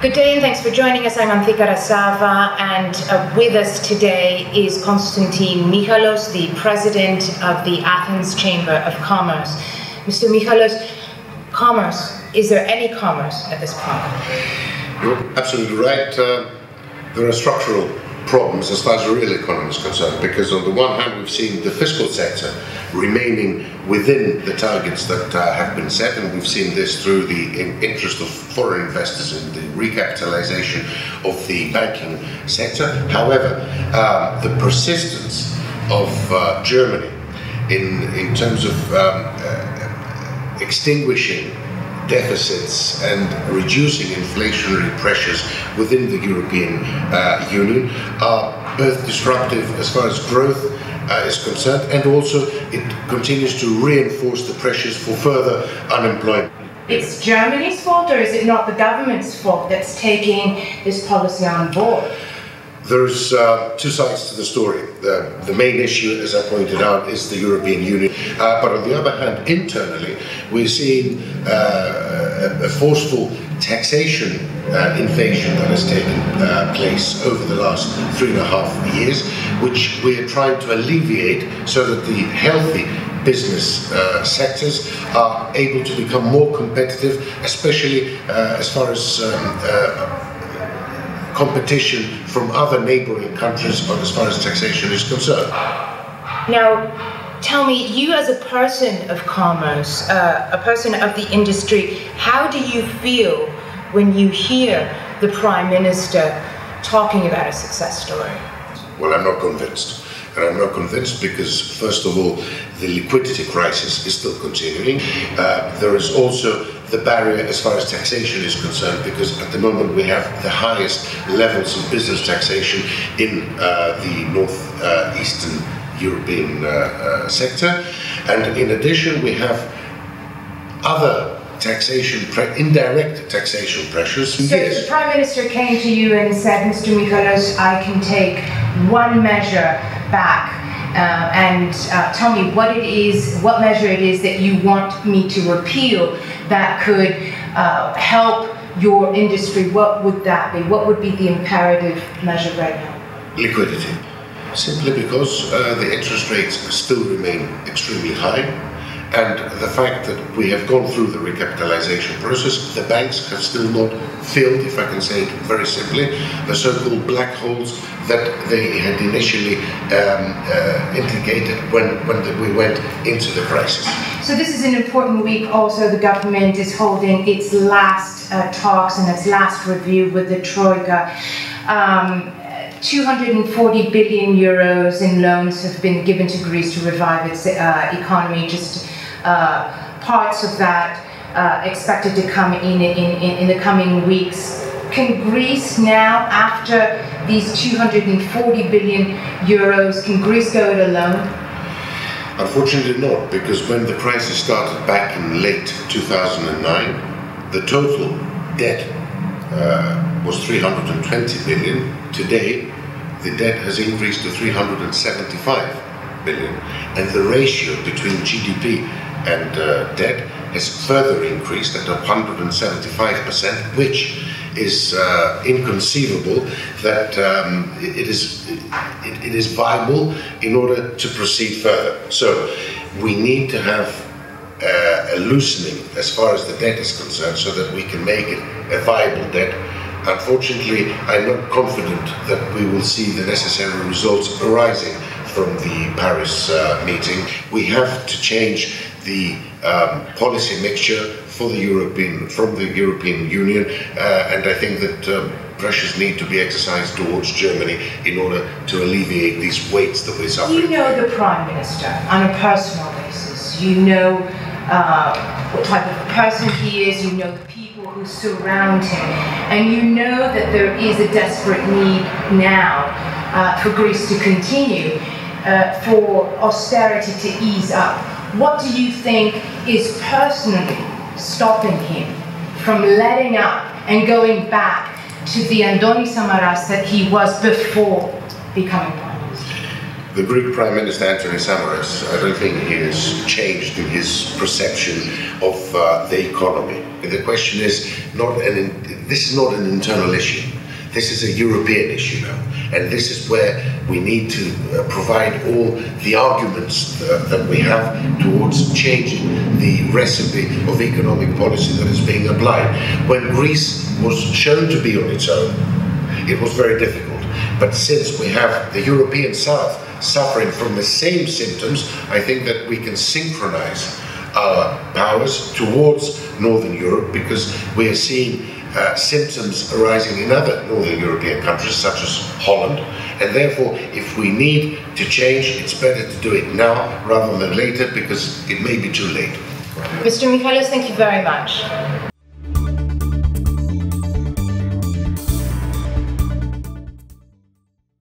Good day and thanks for joining us. I'm Anthee Carassava, and with us today is Constantine Michalos, the president of the Athens Chamber of Commerce. Mr. Michalos, commerce, is there any commerce at this point? You're absolutely right. There are structural problems as far as the real economy is concerned, because on the one hand we've seen the fiscal sector remaining within the targets that have been set, and we've seen this through the interest of foreign investors in the recapitalization of the banking sector. However, the persistence of Germany in terms of extinguishing deficits and reducing inflationary pressures within the European Union are both disruptive as far as growth is concerned, and also it continues to reinforce the pressures for further unemployment. It's Germany's fault, or is it not the government's fault that's taking this policy on board? There's two sides to the story. The main issue, as I pointed out, is the European Union. But on the other hand, internally, we're seeing a forceful taxation invasion that has taken place over the last 3.5 years, which we are trying to alleviate so that the healthy business sectors are able to become more competitive, especially as far as competition from other neighboring countries as far as taxation is concerned. Now, tell me, you as a person of commerce, a person of the industry, how do you feel when you hear the Prime Minister talking about a success story? Well, I'm not convinced. And I'm not convinced because, first of all, the liquidity crisis is still continuing. There is also the barrier as far as taxation is concerned, because at the moment we have the highest levels of business taxation in the northeastern European sector. And in addition, we have other taxation, indirect taxation pressures. So if the Prime Minister came to you and said, Mr. Michalos, I can take one measure back, and tell me what measure it is that you want me to repeal that could help your industry, what would that be? What would be the imperative measure right now? Liquidity. Simply because the interest rates still remain extremely high, and the fact that we have gone through the recapitalization process, the banks have still not filled, if I can say it very simply, the so-called black holes that they had initially indicated when we went into the crisis. So this is an important week also. The government is holding its last talks and its last review with the Troika. 240 billion euros in loans have been given to Greece to revive its economy. Just parts of that expected to come in the coming weeks. Can Greece now, after these 240 billion euros, can Greece go it alone? Unfortunately not, because when the crisis started back in late 2009, the total debt was 320 billion. Today, the debt has increased to 375 billion, and the ratio between GDP and debt has further increased at 175%, which is inconceivable that it is viable in order to proceed further. So we need to have a loosening as far as the debt is concerned, so that we can make it a viable debt. Unfortunately, I'm not confident that we will see the necessary results arising from the Paris meeting. We have to change the policy mixture from the European Union, and I think that pressures need to be exercised towards Germany in order to alleviate these weights that we're suffering. You know the Prime Minister on a personal basis. You know what type of person he is. You know the people who surround him, and you know that there is a desperate need now for Greece to continue, for austerity to ease up. What do you think is personally stopping him from letting up and going back to the Anthony Samaras that he was before becoming Prime Minister? The Greek Prime Minister Anthony Samaras, I don't think he has changed in his perception of the economy. The question is this is not an internal issue. This is a European issue now, and this is where we need to provide all the arguments that we have towards changing the recipe of economic policy that is being applied. When Greece was shown to be on its own, it was very difficult. But since we have the European South suffering from the same symptoms, I think that we can synchronize our powers towards Northern Europe, because we are seeing symptoms arising in other Northern European countries, such as Holland, and therefore, if we need to change, it's better to do it now rather than later, because it may be too late. Mr. Michalos, thank you very much.